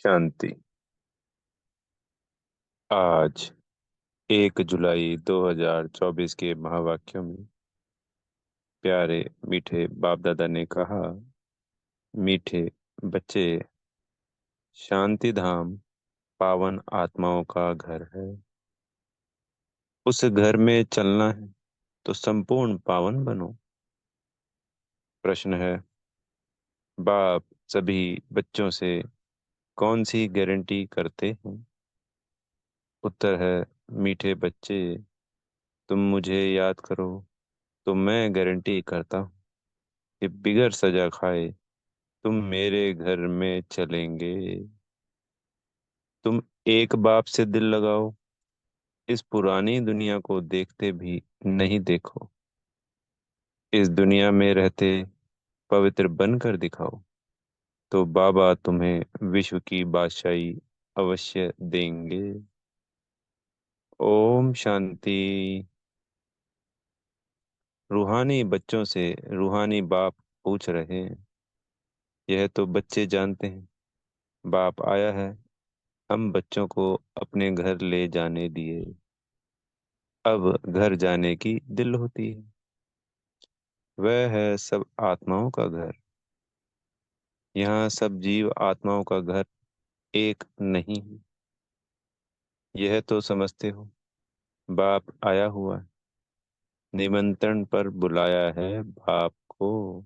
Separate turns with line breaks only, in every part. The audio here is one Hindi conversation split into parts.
शांति। आज 1 जुलाई 2024 के महावाक्यों में प्यारे मीठे बाप दादा ने कहा, मीठे बच्चे, शांति धाम पावन आत्माओं का घर है। उस घर में चलना है तो संपूर्ण पावन बनो। प्रश्न है, बाप सभी बच्चों से कौन सी गारंटी करते हैं? उत्तर है, मीठे बच्चे, तुम मुझे याद करो तो मैं गारंटी करता हूँ कि बिगर सजा खाए तुम मेरे घर में चलेंगे। तुम एक बाप से दिल लगाओ, इस पुरानी दुनिया को देखते भी नहीं देखो। इस दुनिया में रहते पवित्र बनकर दिखाओ, तो बाबा तुम्हें विश्व की बादशाही अवश्य देंगे। ओम शांति। रूहानी बच्चों से रूहानी बाप पूछ रहे हैं। यह तो बच्चे जानते हैं, बाप आया है हम बच्चों को अपने घर ले जाने दिए। अब घर जाने की दिल होती है। वह है सब आत्माओं का घर। यहाँ सब जीव आत्माओं का घर एक नहीं है। यह तो समझते हो, बाप आया हुआ है, निमंत्रण पर बुलाया है बाप को।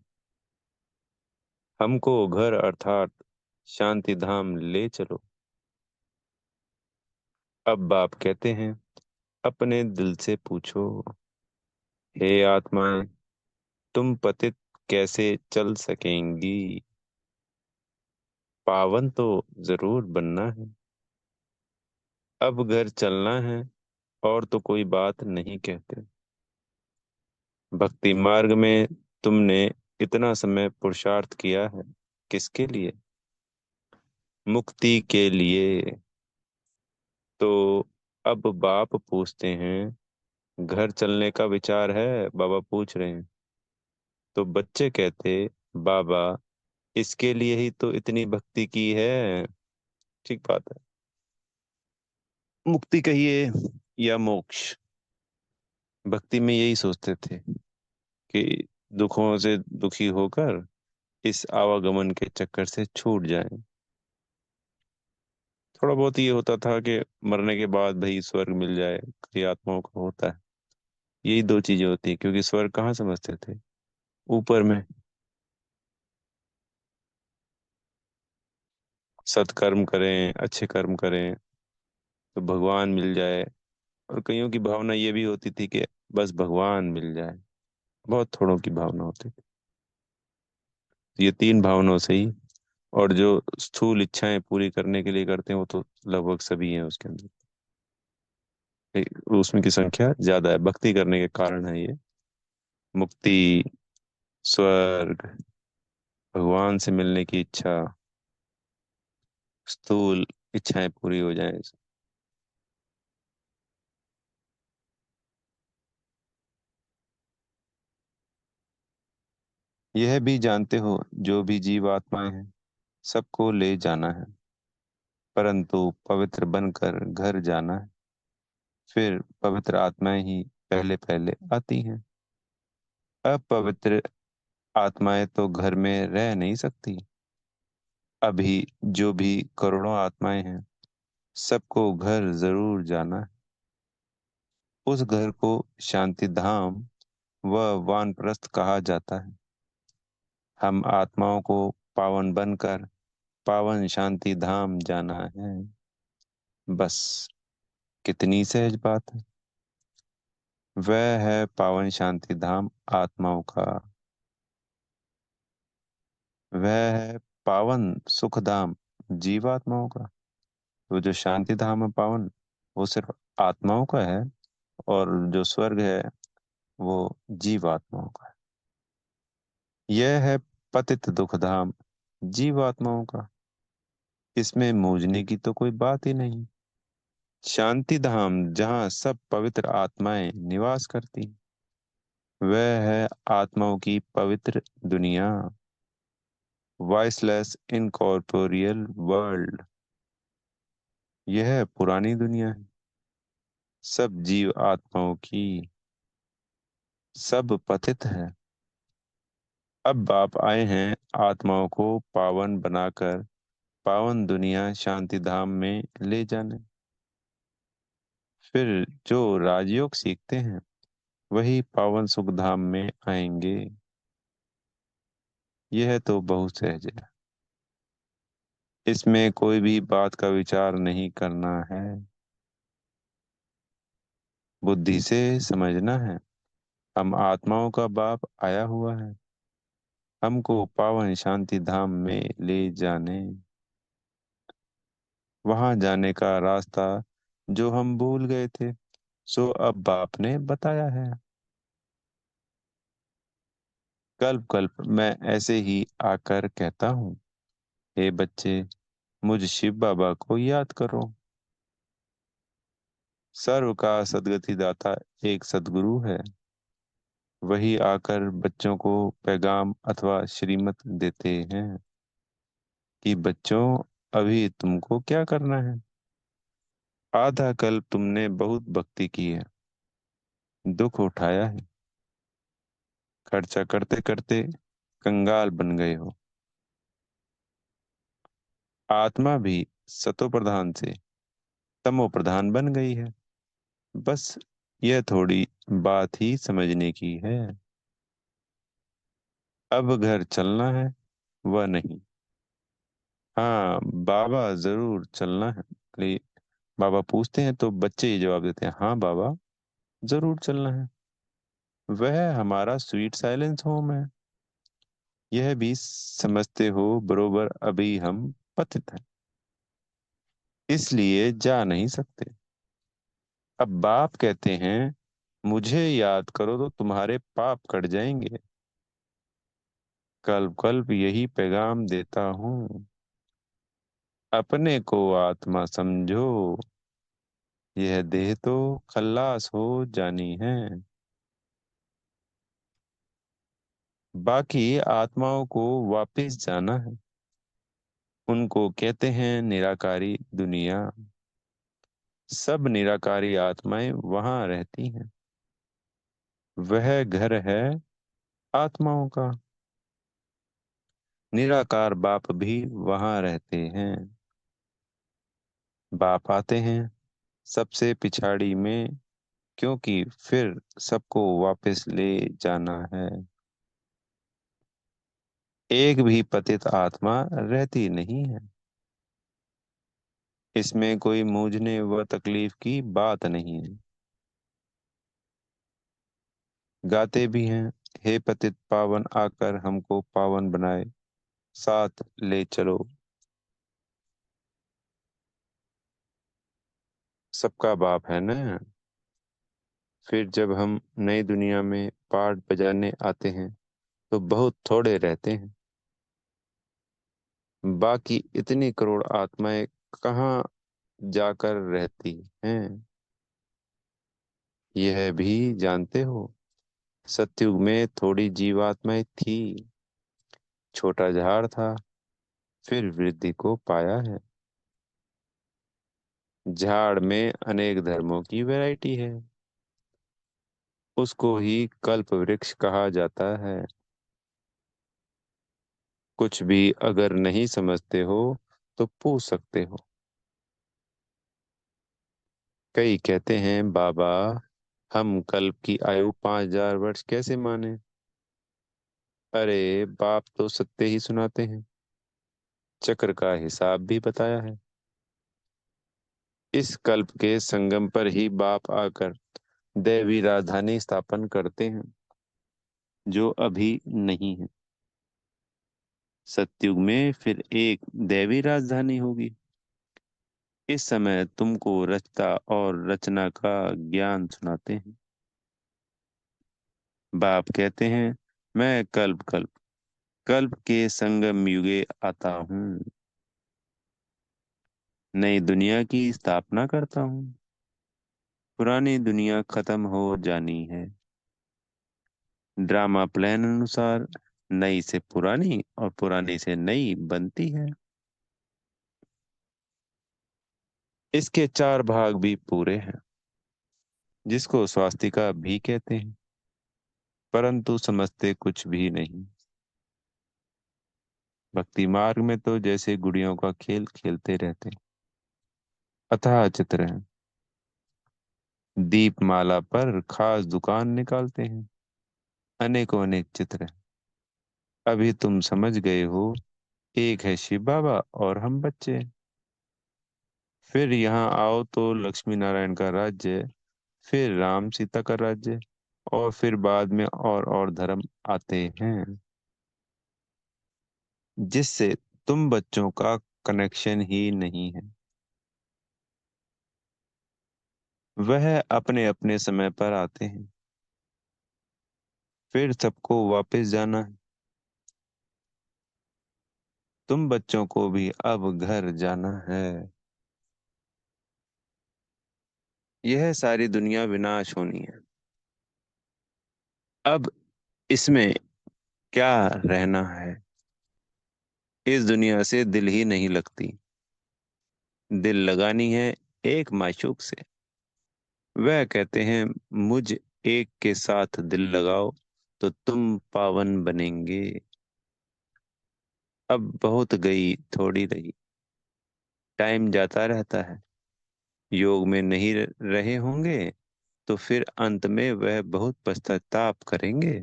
हमको घर अर्थात शांति धाम ले चलो। अब बाप कहते हैं, अपने दिल से पूछो, हे आत्माएं, तुम पतित कैसे चल सकेंगी? पावन तो जरूर बनना है। अब घर चलना है और तो कोई बात नहीं कहते। भक्ति मार्ग में तुमने इतना समय पुरुषार्थ किया है, किसके लिए? मुक्ति के लिए। तो अब बाप पूछते हैं, घर चलने का विचार है? बाबा पूछ रहे हैं। तो बच्चे कहते, बाबा इसके लिए ही तो इतनी भक्ति की है। ठीक बात है। मुक्ति कहिए या मोक्ष, भक्ति में यही सोचते थे कि दुखों से दुखी होकर इस आवागमन के चक्कर से छूट जाएं। थोड़ा बहुत ये होता था कि मरने के बाद भाई स्वर्ग मिल जाए, कई आत्माओं को होता है। यही दो चीजें होती है, क्योंकि स्वर्ग कहाँ समझते थे? ऊपर में। सत्कर्म करें, अच्छे कर्म करें तो भगवान मिल जाए। और कईयों की भावना ये भी होती थी कि बस भगवान मिल जाए। बहुत थोड़ों की भावना होती थी। तो ये तीन भावनाओं से ही, और जो स्थूल इच्छाएं पूरी करने के लिए करते हैं वो तो लगभग सभी हैं उसके अंदर। उसमें की संख्या ज्यादा है, भक्ति करने के कारण है ये। मुक्ति, स्वर्ग, भगवान से मिलने की इच्छा, स्थूल इच्छाएं पूरी हो जाएं। यह भी जानते हो, जो भी जीव आत्माएं हैं सबको ले जाना है, परंतु पवित्र बनकर घर जाना है। फिर पवित्र आत्माएं ही पहले पहले आती हैं। अपवित्र आत्माएं तो घर में रह नहीं सकती। अभी जो भी करोड़ों आत्माएं हैं सबको घर जरूर जाना है। उस घर को शांति धाम व वानप्रस्थ कहा जाता है। हम आत्माओं को पावन बनकर पावन शांति धाम जाना है। बस कितनी सहज बात है। वह है पावन शांति धाम आत्माओं का। वह है पावन सुख धाम जीवात्माओं का। तो जो शांति धाम है पावन, वो सिर्फ आत्माओं का है। और जो स्वर्ग है वो जीवात्माओं का है। यह है पतित दुख धाम जीवात्माओं का। इसमें मूझने की तो कोई बात ही नहीं। शांति धाम जहाँ सब पवित्र आत्माएं निवास करती, वह है आत्माओं की पवित्र दुनिया, वॉइसलेस इनकॉर्पोरियल वर्ल्ड। यह पुरानी दुनिया है, सब जीव आत्माओं की, सब पतित है। अब बाप आए हैं आत्माओं को पावन बनाकर पावन दुनिया शांति धाम में ले जाने। फिर जो राजयोग सीखते हैं वही पावन सुख धाम में आएंगे। यह तो बहुत सहज है, इसमें कोई भी बात का विचार नहीं करना है, बुद्धि से समझना है। हम आत्माओं का बाप आया हुआ है हमको पावन शांति धाम में ले जाने। वहां जाने का रास्ता जो हम भूल गए थे, सो अब बाप ने बताया है। कल्प कल्प मैं ऐसे ही आकर कहता हूँ, हे बच्चे, मुझ शिव बाबा को याद करो। सर्व का सद्गति दाता एक सद्गुरु है, वही आकर बच्चों को पैगाम अथवा श्रीमत देते हैं कि बच्चों, अभी तुमको क्या करना है। आधा कल्प तुमने बहुत भक्ति की है, दुख उठाया है, खर्चा करते करते कंगाल बन गए हो। आत्मा भी सतो प्रधान से तमो प्रधान बन गई है। बस यह थोड़ी बात ही समझने की है। अब घर चलना है, वह नहीं। हाँ बाबा, जरूर चलना है। ले, बाबा पूछते हैं तो बच्चे ही जवाब देते हैं, हाँ बाबा, जरूर चलना है। वह हमारा स्वीट साइलेंस होम है। यह भी समझते हो बरोबर, अभी हम पतित हैं, इसलिए जा नहीं सकते। अब बाप कहते हैं, मुझे याद करो तो तुम्हारे पाप कट जाएंगे। कल्प कल्प यही पैगाम देता हूँ, अपने को आत्मा समझो, यह देह तो खल्लास हो जानी है। बाकी आत्माओं को वापिस जाना है, उनको कहते हैं निराकारी दुनिया। सब निराकारी आत्माएं वहां रहती हैं, वह घर है आत्माओं का। निराकार बाप भी वहां रहते हैं। बाप आते हैं सबसे पिछाड़ी में, क्योंकि फिर सबको वापस ले जाना है। एक भी पतित आत्मा रहती नहीं है। इसमें कोई मूझने व तकलीफ की बात नहीं है। गाते भी हैं, हे पतित पावन आकर हमको पावन बनाए, साथ ले चलो। सबका बाप है ना। फिर जब हम नई दुनिया में पाठ बजाने आते हैं तो बहुत थोड़े रहते हैं। बाकी इतनी करोड़ आत्माएं कहाँ जाकर रहती हैं, यह भी जानते हो। सतयुग में थोड़ी जीवात्माएं थी, छोटा झाड़ था, फिर वृद्धि को पाया है। झाड़ में अनेक धर्मों की वैरायटी है, उसको ही कल्प वृक्ष कहा जाता है। कुछ भी अगर नहीं समझते हो तो पूछ सकते हो। कई कहते हैं, बाबा, हम कल्प की आयु 5,000 वर्ष कैसे माने। अरे बाप तो सत्य ही सुनाते हैं, चक्र का हिसाब भी बताया है। इस कल्प के संगम पर ही बाप आकर दैवी राजधानी स्थापन करते हैं, जो अभी नहीं है। सतयुग में फिर एक दैवी राजधानी होगी। इस समय तुमको रचता और रचना का ज्ञान सुनाते हैं। बाप कहते हैं, मैं कल्प कल्प कल्प के संगम युगे आता हूँ, नई दुनिया की स्थापना करता हूँ। पुरानी दुनिया खत्म हो जानी है, ड्रामा प्लान अनुसार नई से पुरानी और पुरानी से नई बनती है। इसके चार भाग भी पूरे हैं, जिसको स्वास्तिका भी कहते हैं, परंतु समझते कुछ भी नहीं। भक्ति मार्ग में तो जैसे गुड़ियों का खेल खेलते रहते हैं। अथाह चित्र है, दीपमाला पर खास दुकान निकालते हैं। अनेकों अनेक चित्र हैं। अभी तुम समझ गए हो, एक है शिव बाबा और हम बच्चे। फिर यहाँ आओ तो लक्ष्मी नारायण का राज्य, फिर राम सीता का राज्य, और फिर बाद में और धर्म आते हैं, जिससे तुम बच्चों का कनेक्शन ही नहीं है। वह अपने अपने समय पर आते हैं। फिर सबको वापस जाना है। तुम बच्चों को भी अब घर जाना है। यह सारी दुनिया विनाश होनी है। अब इसमें क्या रहना है। इस दुनिया से दिल ही नहीं लगती। दिल लगानी है एक माशूक से। वह कहते हैं, मुझ एक के साथ दिल लगाओ तो तुम पावन बनेंगे। अब बहुत गई थोड़ी रही। टाइम जाता रहता है। योग में नहीं रहे होंगे तो फिर अंत में वह बहुत पश्चाताप करेंगे।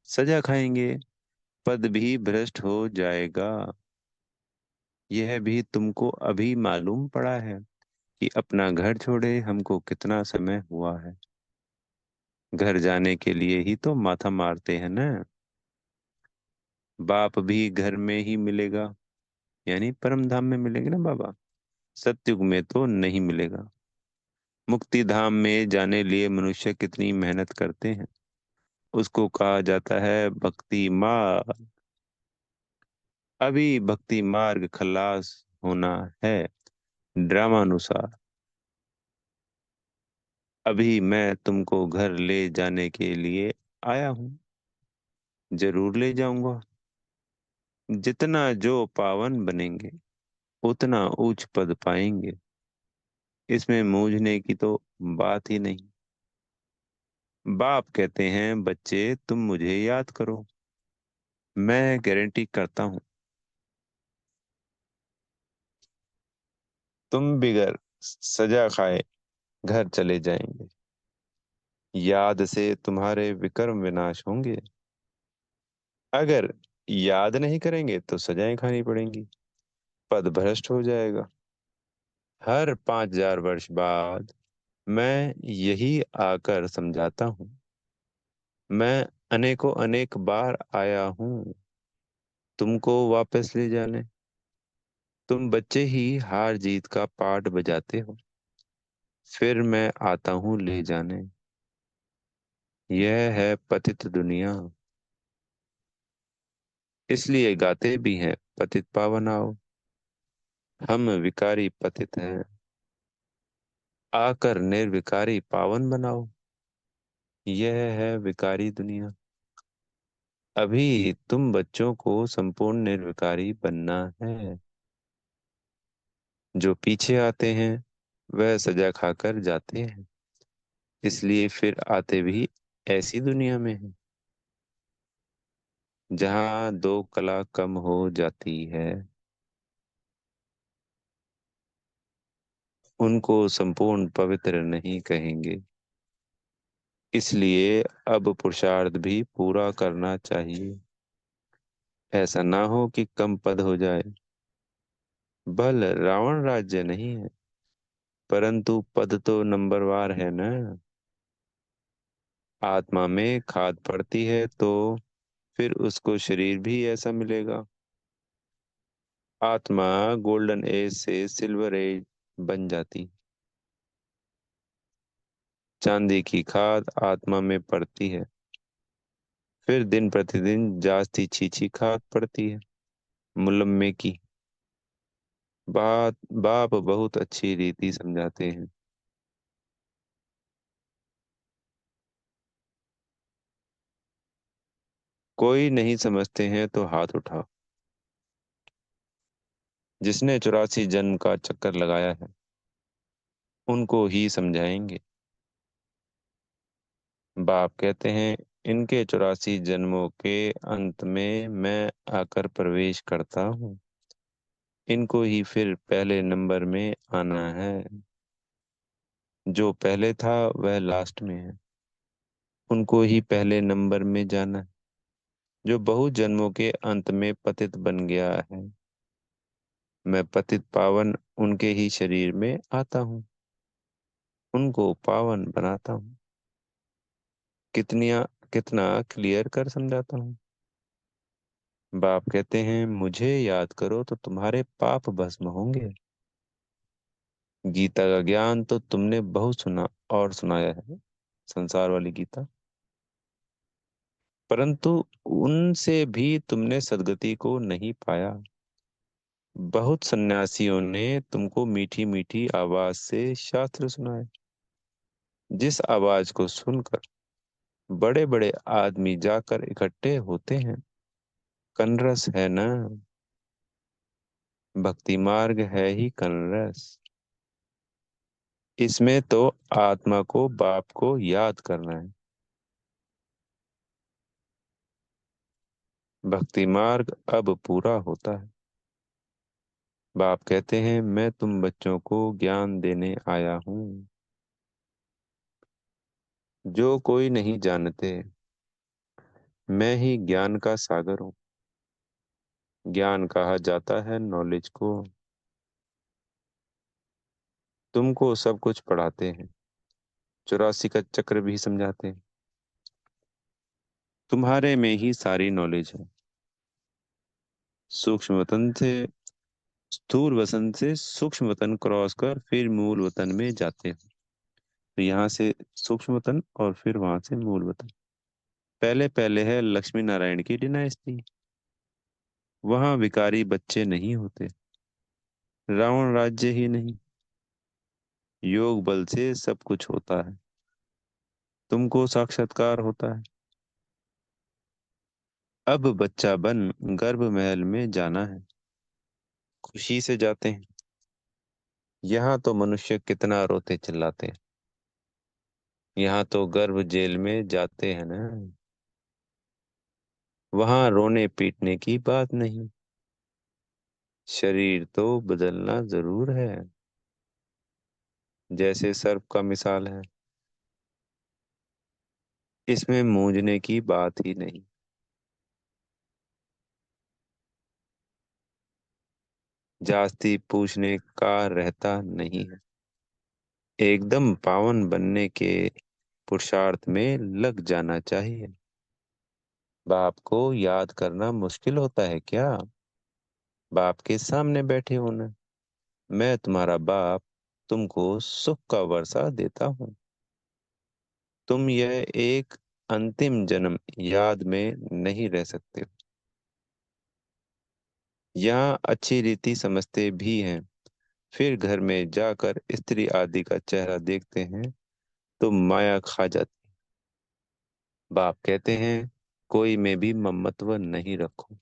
सजा खाएंगे। पद भी भ्रष्ट हो जाएगा। यह भी तुमको अभी मालूम पड़ा है कि अपना घर छोड़े हमको कितना समय हुआ है। घर जाने के लिए ही तो माथा मारते हैं ना। बाप भी घर में ही मिलेगा, यानी परम धाम में मिलेंगे ना बाबा। सतयुग में तो नहीं मिलेगा। मुक्ति धाम में जाने लिए मनुष्य कितनी मेहनत करते हैं, उसको कहा जाता है भक्ति मार्ग। अभी भक्ति मार्ग खलास होना है ड्रामानुसार। अभी मैं तुमको घर ले जाने के लिए आया हूँ। जरूर ले जाऊंगा। जितना जो पावन बनेंगे उतना उच्च पद पाएंगे। इसमें मूझने की तो बात ही नहीं। बाप कहते हैं, बच्चे तुम मुझे याद करो। मैं गारंटी करता हूँ, तुम बिगर सजा खाए घर चले जाएंगे। याद से तुम्हारे विक्रम विनाश होंगे। अगर याद नहीं करेंगे तो सजाएं खानी पड़ेंगी। पद भ्रष्ट हो जाएगा। हर 5,000 वर्ष बाद मैं यही आकर समझाता हूँ। मैं अनेकों अनेक बार आया हूँ तुमको वापस ले जाने। तुम बच्चे ही हार जीत का पाठ बजाते हो। फिर मैं आता हूँ ले जाने। यह है पतित दुनिया। इसलिए गाते भी हैं, पतित पावन आओ। हम विकारी पतित हैं, आकर निर्विकारी पावन बनाओ। यह है विकारी दुनिया। अभी तुम बच्चों को संपूर्ण निर्विकारी बनना है। जो पीछे आते हैं वह सजा खाकर जाते हैं। इसलिए फिर आते भी ऐसी दुनिया में हैं जहाँ दो कला कम हो जाती है। उनको संपूर्ण पवित्र नहीं कहेंगे। इसलिए अब पुरुषार्थ भी पूरा करना चाहिए। ऐसा ना हो कि कम पद हो जाए। बल रावण राज्य नहीं है, परंतु पद तो नंबरवार है ना। आत्मा में खाद पड़ती है तो फिर उसको शरीर भी ऐसा मिलेगा। आत्मा गोल्डन एज से सिल्वर एज बन जाती। चांदी की खाद आत्मा में पड़ती है। फिर दिन प्रतिदिन जास्ती छीछी खाद पड़ती है, मुलम्मे की। बाप बहुत अच्छी रीति समझाते हैं। कोई नहीं समझते हैं तो हाथ उठाओ। जिसने 84 जन्म का चक्कर लगाया है उनको ही समझाएंगे। बाप कहते हैं, इनके 84 जन्मों के अंत में मैं आकर प्रवेश करता हूँ। इनको ही फिर पहले नंबर में आना है। जो पहले था वह लास्ट में है। उनको ही पहले नंबर में जाना है। जो बहु जन्मों के अंत में पतित बन गया है, मैं पतित पावन उनके ही शरीर में आता हूँ। उनको पावन बनाता हूँ। कितनिया कितना क्लियर कर समझाता हूँ। बाप कहते हैं, मुझे याद करो तो तुम्हारे पाप भस्म होंगे। गीता का ज्ञान तो तुमने बहुत सुना और सुनाया है, संसार वाली गीता। परंतु उनसे भी तुमने सदगति को नहीं पाया। बहुत सन्यासियों ने तुमको मीठी मीठी आवाज से शास्त्र सुनाए। जिस आवाज को सुनकर बड़े बड़े आदमी जाकर इकट्ठे होते हैं, कनरस है ना। भक्ति मार्ग है ही कनरस। इसमें तो आत्मा को बाप को याद करना है। भक्ति मार्ग अब पूरा होता है। बाप कहते हैं, मैं तुम बच्चों को ज्ञान देने आया हूँ। जो कोई नहीं जानते, मैं ही ज्ञान का सागर हूँ। ज्ञान कहा जाता है नॉलेज को। तुमको सब कुछ पढ़ाते हैं, 84 का चक्र भी समझाते हैं। तुम्हारे में ही सारी नॉलेज है। सूक्ष्म वतन से स्थूल वतन से सूक्ष्म वतन क्रॉस कर फिर मूल वतन में जाते हैं। तो यहाँ से सूक्ष्म वतन और फिर वहां से मूल वतन। पहले पहले है लक्ष्मी नारायण की डिनाइस्टी। वहां विकारी बच्चे नहीं होते। रावण राज्य ही नहीं, योग बल से सब कुछ होता है। तुमको साक्षात्कार होता है। अब बच्चा बन गर्भ महल में जाना है। खुशी से जाते हैं। यहाँ तो मनुष्य कितना रोते चिल्लाते हैं। यहाँ तो गर्भ जेल में जाते हैं ना। वहां रोने पीटने की बात नहीं। शरीर तो बदलना जरूर है, जैसे सर्प का मिसाल है। इसमें मूंझने की बात ही नहीं। जास्ती पूछने का रहता नहीं है। एकदम पावन बनने के पुरुषार्थ में लग जाना चाहिए। बाप को याद करना मुश्किल होता है क्या? बाप के सामने बैठे होना। मैं तुम्हारा बाप तुमको सुख का वर्षा देता हूँ। तुम यह एक अंतिम जन्म याद में नहीं रह सकते। यहाँ अच्छी रीति समझते भी हैं। फिर घर में जाकर स्त्री आदि का चेहरा देखते हैं तो माया खा जाती। बाप कहते हैं, कोई में भी ममत्व नहीं रखो।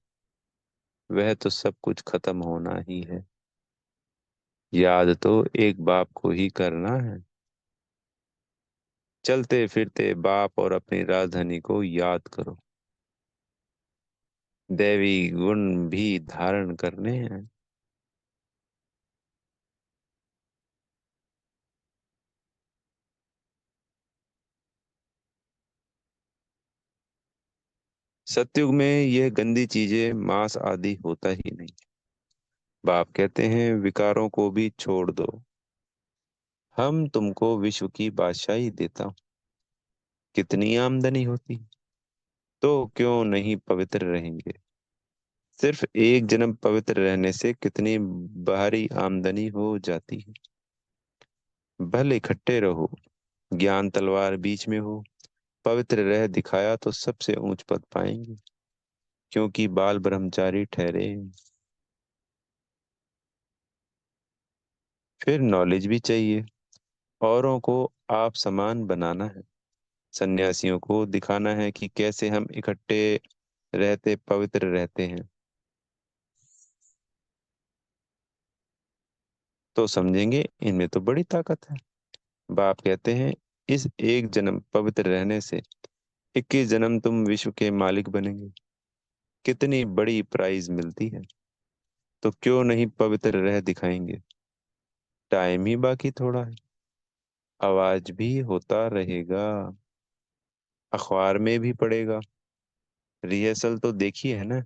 वह तो सब कुछ खत्म होना ही है। याद तो एक बाप को ही करना है। चलते फिरते बाप और अपनी राजधानी को याद करो। दैवी गुण भी धारण करने हैं। सतयुग में यह गंदी चीजें मांस आदि होता ही नहीं। बाप कहते हैं, विकारों को भी छोड़ दो। हम तुमको विश्व की बादशाही देता हूँ। कितनी आमदनी होती तो क्यों नहीं पवित्र रहेंगे। सिर्फ एक जन्म पवित्र रहने से कितनी भारी आमदनी हो जाती है। भले इकट्ठे रहो, ज्ञान तलवार बीच में हो। पवित्र रह दिखाया तो सबसे ऊंच पद पाएंगे, क्योंकि बाल ब्रह्मचारी ठहरे। फिर नॉलेज भी चाहिए। औरों को आप समान बनाना है। सन्यासियों को दिखाना है कि कैसे हम इकट्ठे रहते पवित्र रहते हैं। तो समझेंगे इनमें तो बड़ी ताकत है। बाप कहते हैं, इस एक जन्म पवित्र रहने से 21 जन्म तुम विश्व के मालिक बनेंगे। कितनी बड़ी प्राइज मिलती है। तो क्यों नहीं पवित्र रह दिखाएंगे। टाइम ही बाकी थोड़ा है। आवाज भी होता रहेगा। अखबार में भी पड़ेगा। रिहर्सल तो देखी है ना।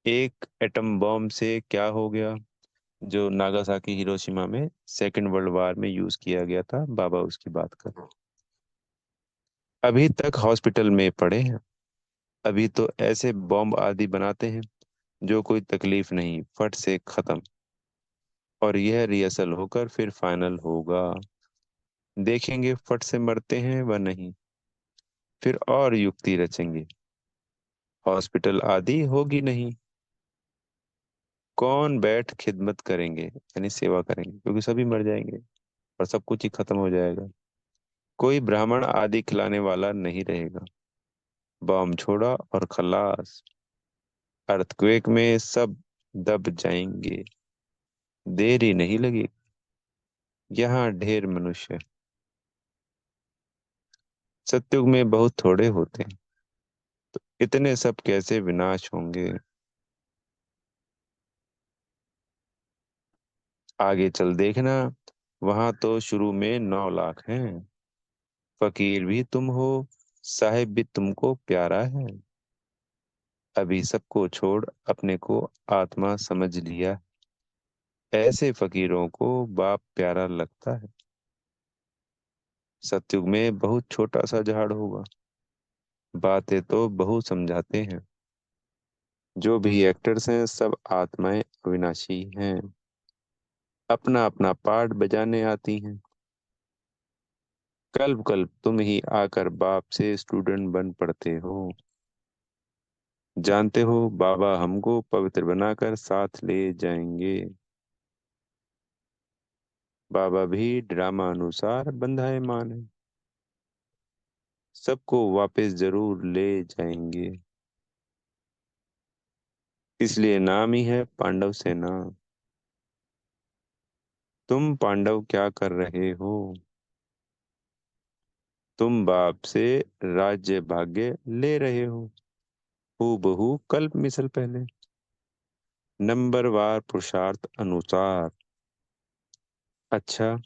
एक एटम बॉम्ब से क्या हो गया, जो नागासाकी हिरोशिमा में सेकेंड वर्ल्ड वार में यूज किया गया था, बाबा उसकी बात कर रहे हैं। अभी तक हॉस्पिटल में पड़े हैं। अभी तो ऐसे बॉम्ब आदि बनाते हैं जो कोई तकलीफ नहीं, फट से खत्म। और यह रिहर्सल होकर फिर फाइनल होगा। देखेंगे फट से मरते हैं व नहीं। फिर और युक्ति रचेंगे। हॉस्पिटल आदि होगी नहीं। कौन बैठ खिदमत करेंगे, यानी सेवा करेंगे, क्योंकि सभी मर जाएंगे और सब कुछ ही खत्म हो जाएगा। कोई ब्राह्मण आदि खिलाने वाला नहीं रहेगा। बॉम्ब छोड़ा और खलास। अर्थक्वेक में सब दब जाएंगे। देर ही नहीं लगी। यहाँ ढेर मनुष्य। सत्युग में बहुत थोड़े होते हैं। इतने सब कैसे विनाश होंगे। आगे चल देखना। वहां तो शुरू में 9 लाख हैं। फकीर भी तुम हो। साहिब भी तुमको प्यारा है। अभी सबको छोड़ अपने को आत्मा समझ लिया। ऐसे फकीरों को बाप प्यारा लगता है। सतयुग में बहुत छोटा सा झाड़ होगा। बातें तो बहुत समझाते हैं। जो भी एक्टर्स हैं सब आत्माएं अविनाशी हैं। अपना अपना पार्ट बजाने आती हैं। कल्प कल्प तुम ही आकर बाप से स्टूडेंट बन पड़ते हो। जानते हो बाबा हमको पवित्र बनाकर साथ ले जाएंगे। बाबा भी ड्रामा अनुसार बंधाएमान है। सबको वापस जरूर ले जाएंगे। इसलिए नाम ही है पांडव सेना। तुम पांडव क्या कर रहे हो। तुम बाप से राज्य भाग्य ले रहे हो। हूबहू कल्प मिसल पहले। नंबरवार पुरुषार्थ अनुसार। अच्छा।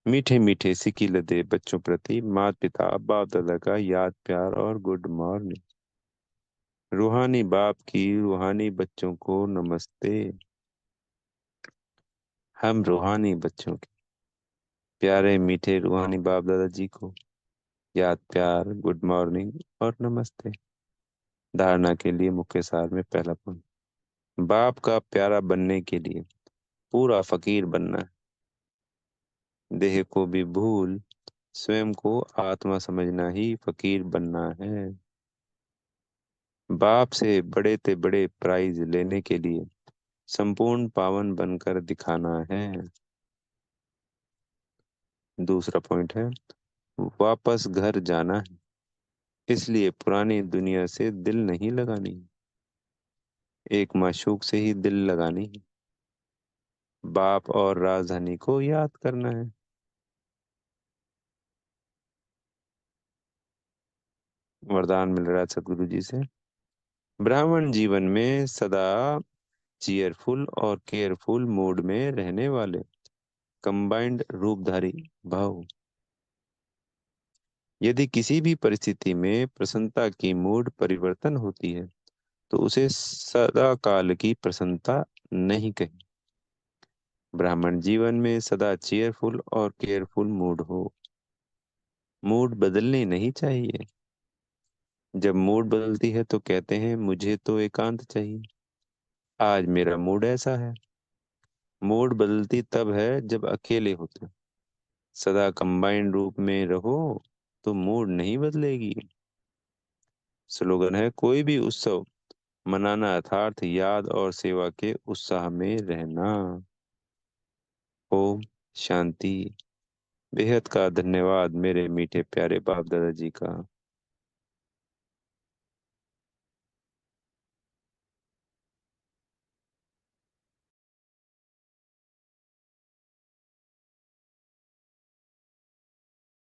मीठे मीठे सिकी लदे बच्चों प्रति माता पिता बाप दादा का याद प्यार और गुड मॉर्निंग। रूहानी बाप की रूहानी बच्चों को नमस्ते। हम रूहानी बच्चों के प्यारे मीठे रूहानी बाप दादाजी को याद प्यार गुड मॉर्निंग और नमस्ते। धारणा के लिए मुख्य सार में पहला पॉइंट। बाप का प्यारा बनने के लिए पूरा फकीर बनना है। देह को भी भूल स्वयं को आत्मा समझना ही फकीर बनना है। बाप से बड़े ते बड़े प्राइज लेने के लिए संपूर्ण पावन बनकर दिखाना है। दूसरा पॉइंट है, वापस घर जाना है। इसलिए पुरानी दुनिया से दिल नहीं लगानी। एक माशूक से ही दिल लगानी है। बाप और राजधानी को याद करना है। वरदान मिल रहा है सदगुरु जी से। ब्राह्मण जीवन में सदा चीयरफुल और केयरफुल मूड में रहने वाले कंबाइंड रूपधारी भाव। यदि किसी भी परिस्थिति में प्रसन्नता की मूड परिवर्तन होती है तो उसे सदा काल की प्रसन्नता नहीं कहें। ब्राह्मण जीवन में सदा चीयरफुल और केयरफुल मूड हो। मूड बदलनी नहीं चाहिए। जब मूड बदलती है तो कहते हैं मुझे तो एकांत चाहिए। आज मेरा मूड ऐसा है। मूड बदलती तब है जब अकेले होते हो। सदा कंबाइंड रूप में रहो तो मूड नहीं बदलेगी। स्लोगन है, कोई भी उत्सव मनाना अर्थात याद और सेवा के उत्साह में रहना। ओम शांति। बेहद का धन्यवाद मेरे मीठे प्यारे बाप दादाजी का।